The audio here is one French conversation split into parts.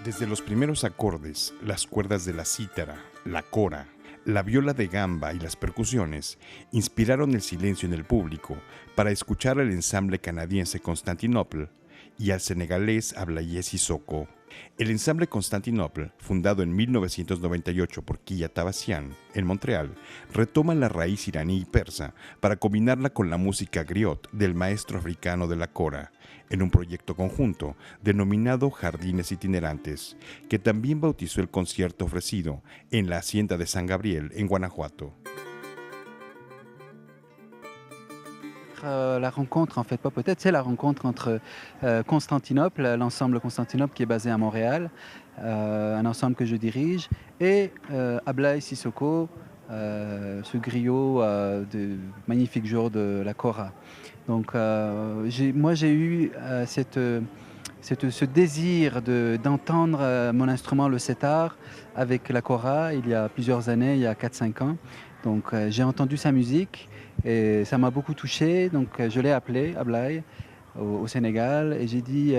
Desde los primeros acordes, las cuerdas de la cítara, la cora, la viola de gamba y las percusiones inspiraron el silencio en el público para escuchar al ensamble canadiense Constantinople y al senegalés Ablaye Sissoko. El ensamble Constantinople, fundado en 1998 por Kiya Tabassian en Montreal, retoma la raíz iraní y persa para combinarla con la música griot del maestro africano de la cora, en un proyecto conjunto denominado Jardines Itinerantes, que también bautizó el concierto ofrecido en la Hacienda de San Gabriel, en Guanajuato. La rencontre, en fait, pas peut-être, c'est la rencontre entre Constantinople, l'ensemble Constantinople qui est basé à Montréal, un ensemble que je dirige, et Ablaye Sissoko, ce griot de magnifique jour de la Kora. Donc j'ai eu ce désir d'entendre mon instrument, le setar, avec la Kora il y a plusieurs années, il y a 4-5 ans. Donc j'ai entendu sa musique et ça m'a beaucoup touché. Donc je l'ai appelé, Ablaye, au Sénégal, et j'ai dit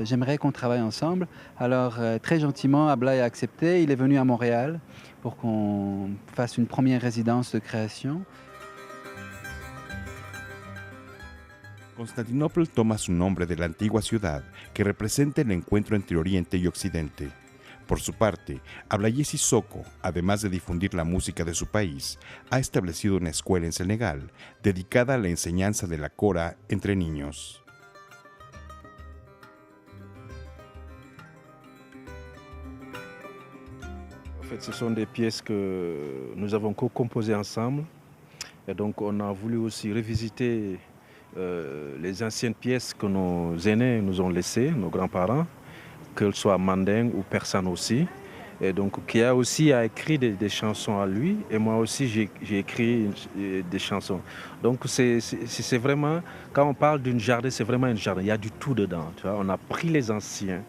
j'aimerais qu'on travaille ensemble. Alors très gentiment, Ablaye a accepté. Il est venu à Montréal pour qu'on fasse une première résidence de création. Constantinopla toma su nombre de la antigua ciudad que representa el encuentro entre Oriente y Occidente. Por su parte, Ablaye Sissoko, además de difundir la música de su país, ha establecido una escuela en Senegal dedicada a la enseñanza de la cora entre niños. En fait, ce sont des pièces que nous avons co-composées ensemble. Et donc, on a voulu aussi revisiter les anciennes pièces que nos aînés nous ont laissées, nos grands-parents, qu'elles soient mandingues ou persanes aussi. Et donc, qui a aussi écrit des chansons à lui, et moi aussi j'ai écrit des chansons. Donc c'est vraiment, quand on parle d'une jardin, c'est vraiment un jardin, il y a du tout dedans. Tu vois? On a pris les anciens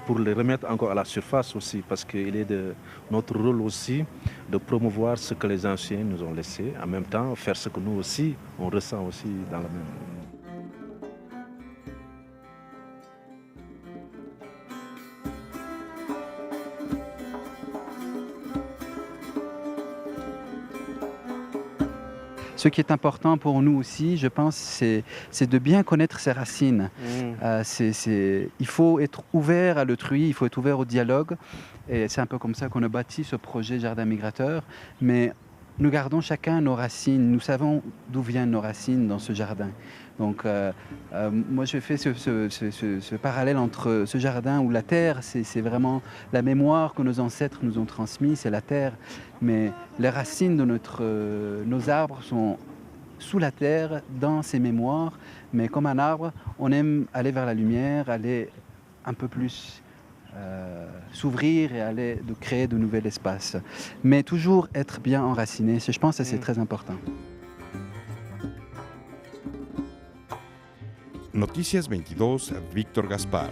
pour les remettre encore à la surface aussi, parce qu'il est de notre rôle aussi de promouvoir ce que les anciens nous ont laissé, en même temps faire ce que nous aussi, on ressent aussi dans la même... Ce qui est important pour nous aussi, je pense, c'est de bien connaître ses racines. Il faut être ouvert à l'autrui, il faut être ouvert au dialogue. Et c'est un peu comme ça qu'on a bâti ce projet Jardin Migrateur. Mais nous gardons chacun nos racines, nous savons d'où viennent nos racines dans ce jardin. Donc moi je fais ce parallèle entre ce jardin où la terre, c'est vraiment la mémoire que nos ancêtres nous ont transmise, c'est la terre. Mais les racines de nos arbres sont sous la terre, dans ces mémoires. Mais comme un arbre, on aime aller vers la lumière, aller un peu plus s'ouvrir et aller créer de nouveaux espaces. Mais toujours être bien enraciné, je pense que c'est très important. Noticias 22, Víctor Gaspar.